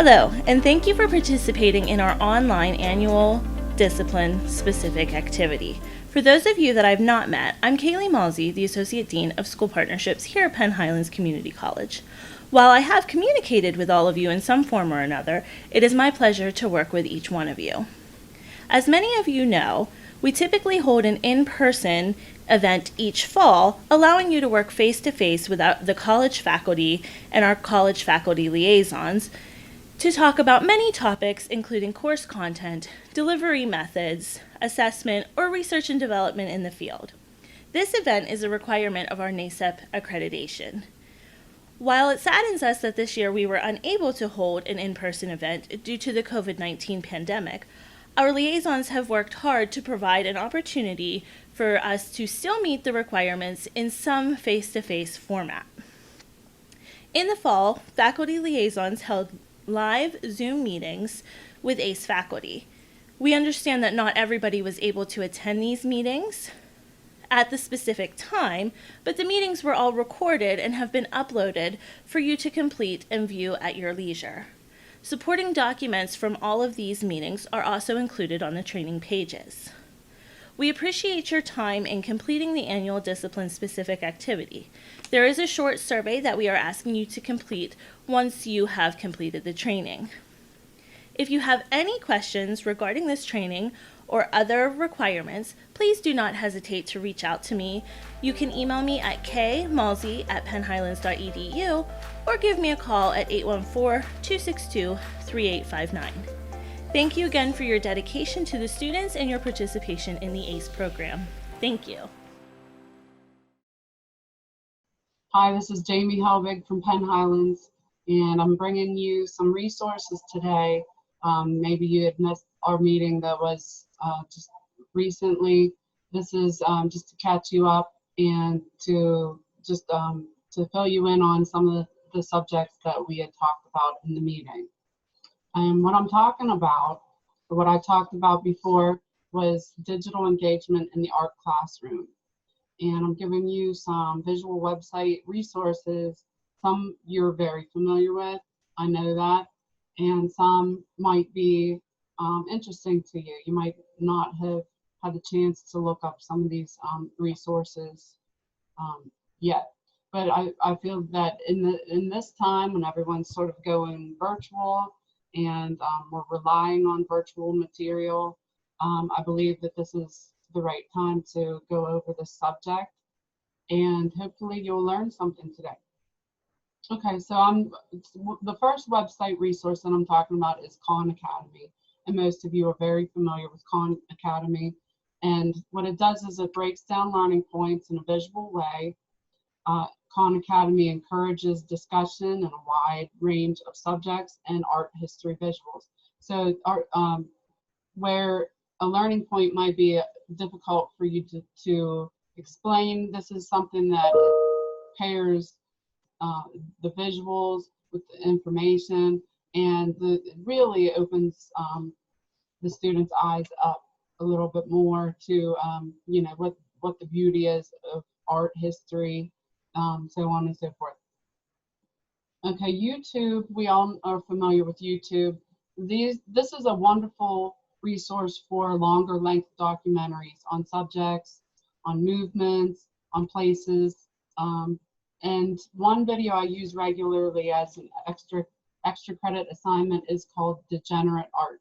Hello, and thank you for participating in our online annual discipline-specific activity. For those of you that I've not met, I'm Kaylee Malsey, the Associate Dean of School Partnerships here at Penn Highlands Community College. While I have communicated with all of you in some form or another, it is my pleasure to work with each one of you. As many of you know, we typically hold an in-person event each fall, allowing you to work face-to-face with the college faculty and our college faculty liaisons to talk about many topics, including course content, delivery methods, assessment, or research and development in the field. This event is a requirement of our NACEP accreditation. While it saddens us that this year we were unable to hold an in-person event due to the COVID-19 pandemic, our liaisons have worked hard to provide an opportunity for us to still meet the requirements in some face-to-face format. In the fall, faculty liaisons held live Zoom meetings with ACE faculty. We understand that not everybody was able to attend these meetings at the specific time, but the meetings were all recorded and have been uploaded for you to complete and view at your leisure. Supporting documents from all of these meetings are also included on the training pages. We appreciate your time in completing the annual discipline-specific activity. There is a short survey that we are asking you to complete once you have completed the training. If you have any questions regarding this training or other requirements, please do not hesitate to reach out to me. You can email me at kmalsey@pennhighlands.edu or give me a call at 814-262-3859. Thank you again for your dedication to the students and your participation in the ACE program. Thank you. Hi, this is Jaime Helbig from Penn Highlands, and I'm bringing you some resources today. Maybe you had missed our meeting that was just recently. This is just to catch you up and to just to fill you in on some of the subjects that we had talked about in the meeting. And what I'm talking about, or what I talked about before, was digital engagement in the art classroom. And I'm giving you some visual website resources. Some you're very familiar with, I know that, and some might be interesting to you. You might not have had the chance to look up some of these resources yet. But I feel that in this time when everyone's sort of going virtual and we're relying on virtual material, I believe that this is the right time to go over this subject, and hopefully you'll learn something today. Okay, so the first website resource that I'm talking about is Khan Academy, and most of you are very familiar with Khan Academy. And what it does is it breaks down learning points in a visual way. Khan Academy encourages discussion in a wide range of subjects and art history visuals. So where a learning point might be difficult for you to explain, this is something that pairs the visuals with the information, and it really opens the students' eyes up a little bit more to you know, what the beauty is of art history, so on and so forth. Okay, YouTube, we all are familiar with YouTube. This is a wonderful resource for longer length documentaries on subjects, on movements, on places. And one video I use regularly as an extra credit assignment is called Degenerate Art.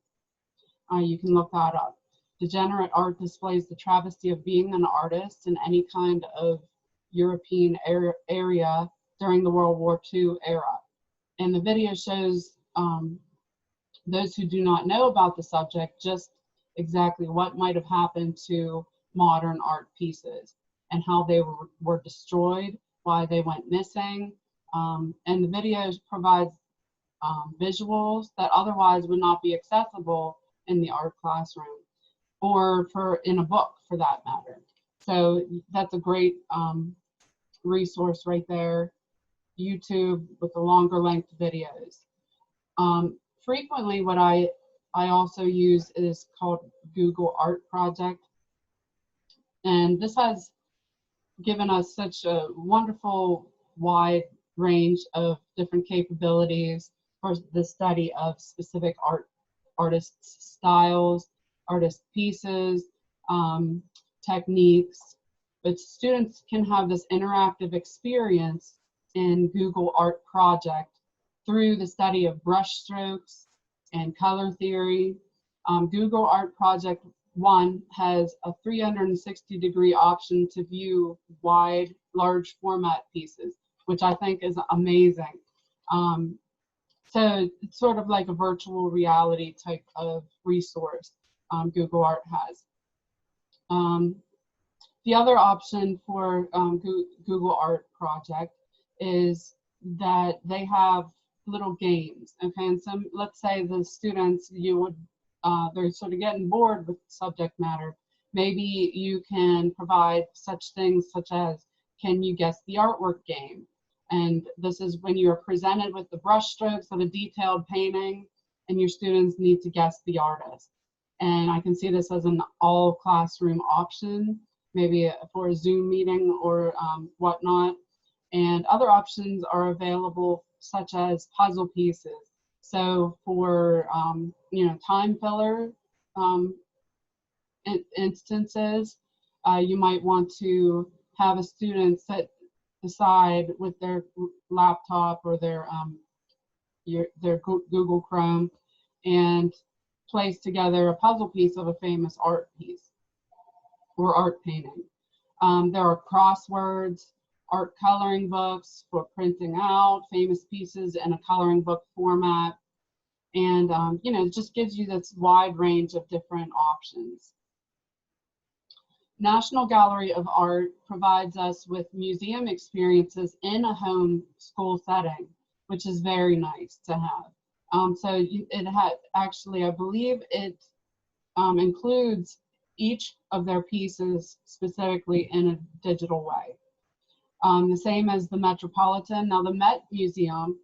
You can look that up. Degenerate Art displays the travesty of being an artist in any kind of European area during the World War II era. And the video shows those who do not know about the subject just exactly what might have happened to modern art pieces and how they were destroyed, why they went missing. And the video provides visuals that otherwise would not be accessible in the art classroom or in a book for that matter. So that's a great resource right there. YouTube with the longer length videos. Frequently what I also use is called Google Art Project. And this has given us such a wonderful wide range of different capabilities for the study of specific artists' styles, artist pieces, techniques. But students can have this interactive experience in Google Art Project through the study of brush strokes and color theory. Google Art Project 1 has a 360-degree option to view wide, large format pieces, which I think is amazing. So it's sort of like a virtual reality type of resource Google Art has. The other option for Google Art Project is that they have little games. Okay, and some, let's say the students, they're sort of getting bored with subject matter. Maybe you can provide such things such as, can you guess the artwork game? And this is when you are presented with the brush strokes of a detailed painting and your students need to guess the artist. And I can see this as an all classroom option, maybe for a Zoom meeting or whatnot. And other options are available, such as puzzle pieces. So for time filler instances, you might want to have a student sit aside with their laptop or their Google Chrome and place together a puzzle piece of a famous art piece or art painting. There are crosswords, art coloring books for printing out famous pieces in a coloring book format. And, it just gives you this wide range of different options. National Gallery of Art provides us with museum experiences in a home school setting, which is very nice to have. So it had actually, I believe it includes each of their pieces specifically in a digital way. The same as the Metropolitan. Now the Met Museum,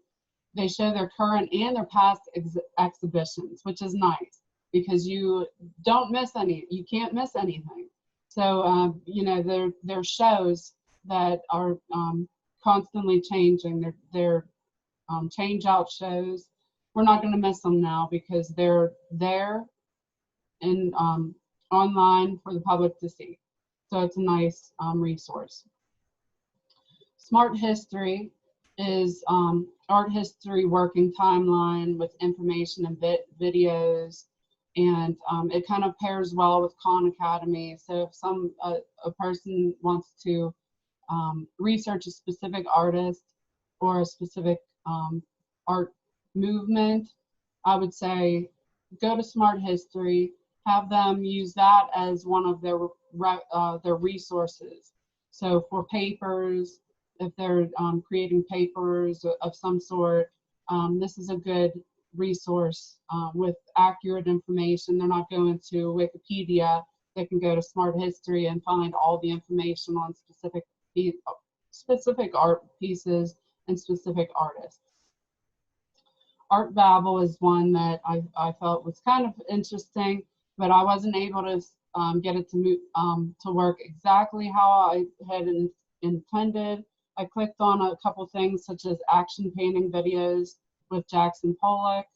they show their current and their past exhibitions, which is nice because you don't miss any, you can't miss anything. So, they're shows that are constantly changing. They're change out shows. We're not going to miss them now because they're there and online for the public to see. So it's a nice resource. Smart History is art history working timeline with information and videos, and it kind of pairs well with Khan Academy. So if a person wants to research a specific artist or a specific art movement, I would say go to Smart History, have them use that as one of their resources. So for papers, if they're creating papers of some sort, this is a good resource with accurate information. They're not going to Wikipedia. They can go to Smart History and find all the information on specific art pieces and specific artists. ArtBabble is one that I felt was kind of interesting, but I wasn't able to get it to work exactly how I had intended. I clicked on a couple things such as action painting videos with Jackson Pollock,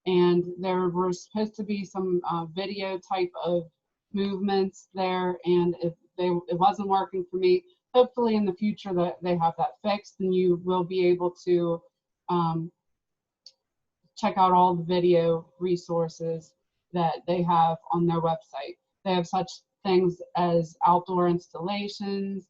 and there were supposed to be some video type of movements there, and it wasn't working for me. Hopefully in the future that they have that fixed and you will be able to check out all the video resources that they have on their website. They have such things as outdoor installations,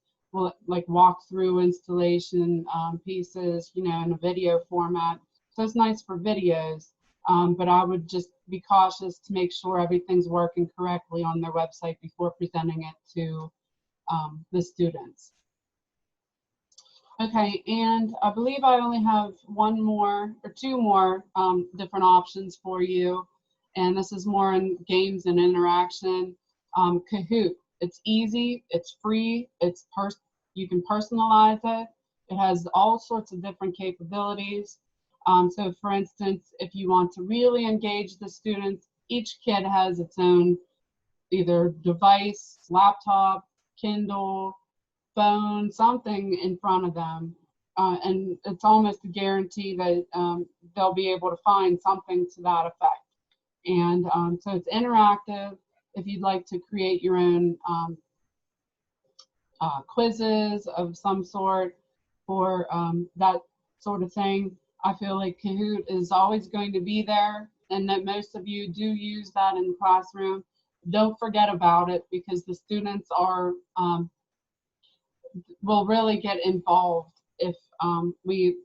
like walkthrough installation pieces, in a video format. So it's nice for videos, but I would just be cautious to make sure everything's working correctly on their website before presenting it to the students. Okay, and I believe I only have two more different options for you, and this is more in games and interaction. Kahoot. It's easy, it's free, you can personalize it. It has all sorts of different capabilities. So for instance, if you want to really engage the students, each kid has its own either device, laptop, Kindle, phone, something in front of them and it's almost a guarantee that they'll be able to find something to that effect. And so it's interactive. If you'd like to create your own quizzes of some sort or that sort of thing, I feel like Kahoot is always going to be there, and that most of you do use that in the classroom. Don't forget about it, because the students are will really get involved if we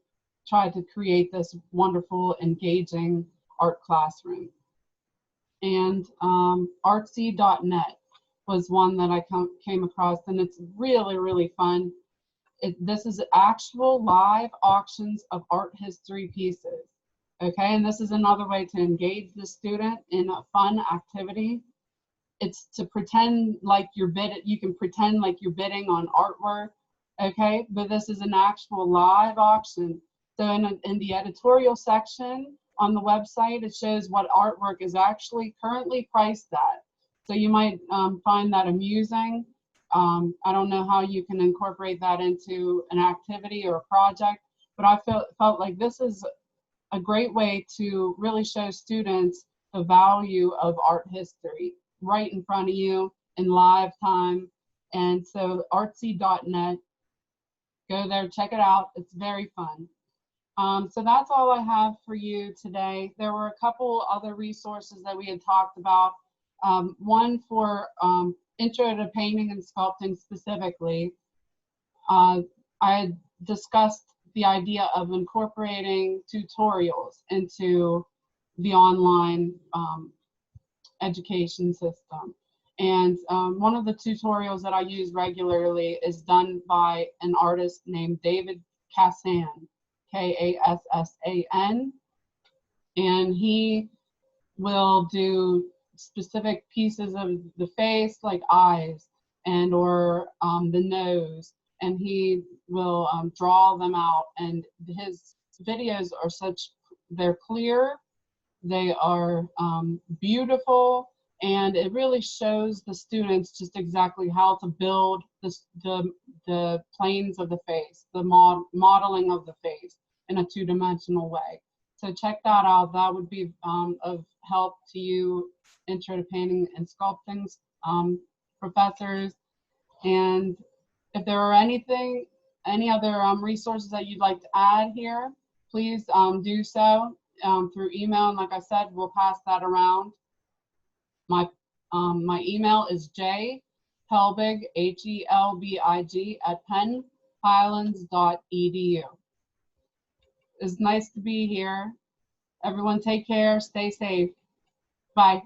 try to create this wonderful, engaging art classroom. And artsy.net was one that I came across, and it's really, really fun. This is actual live auctions of art history pieces. Okay, and this is another way to engage the student in a fun activity. It's to pretend like you're bidding. You can pretend like you're bidding on artwork. Okay, but this is an actual live auction. So in the editorial section on the website, it shows what artwork is actually currently priced at. So you might find that amusing. I don't know how you can incorporate that into an activity or a project, but I felt like this is a great way to really show students the value of art history right in front of you in live time. And so artsy.net, go there, check it out. It's very fun. So that's all I have for you today. There were a couple other resources that we had talked about. One for intro to painting and sculpting specifically. I had discussed the idea of incorporating tutorials into the online education system. And one of the tutorials that I use regularly is done by an artist named David Cassan, Kassan, and he will do specific pieces of the face, like eyes and or the nose, and he will draw them out. And his videos are they're clear, they are beautiful, and it really shows the students just exactly how to build the planes of the face, the modeling of the face in a two-dimensional way. So check that out. That would be of help to you, intro to painting and sculpting professors. And if there are any other resources that you'd like to add here, please do so through email. And like I said, we'll pass that around. My email is jhelbig, HELBIG, @PennHighlands.edu. It's nice to be here. Everyone take care, stay safe. Bye.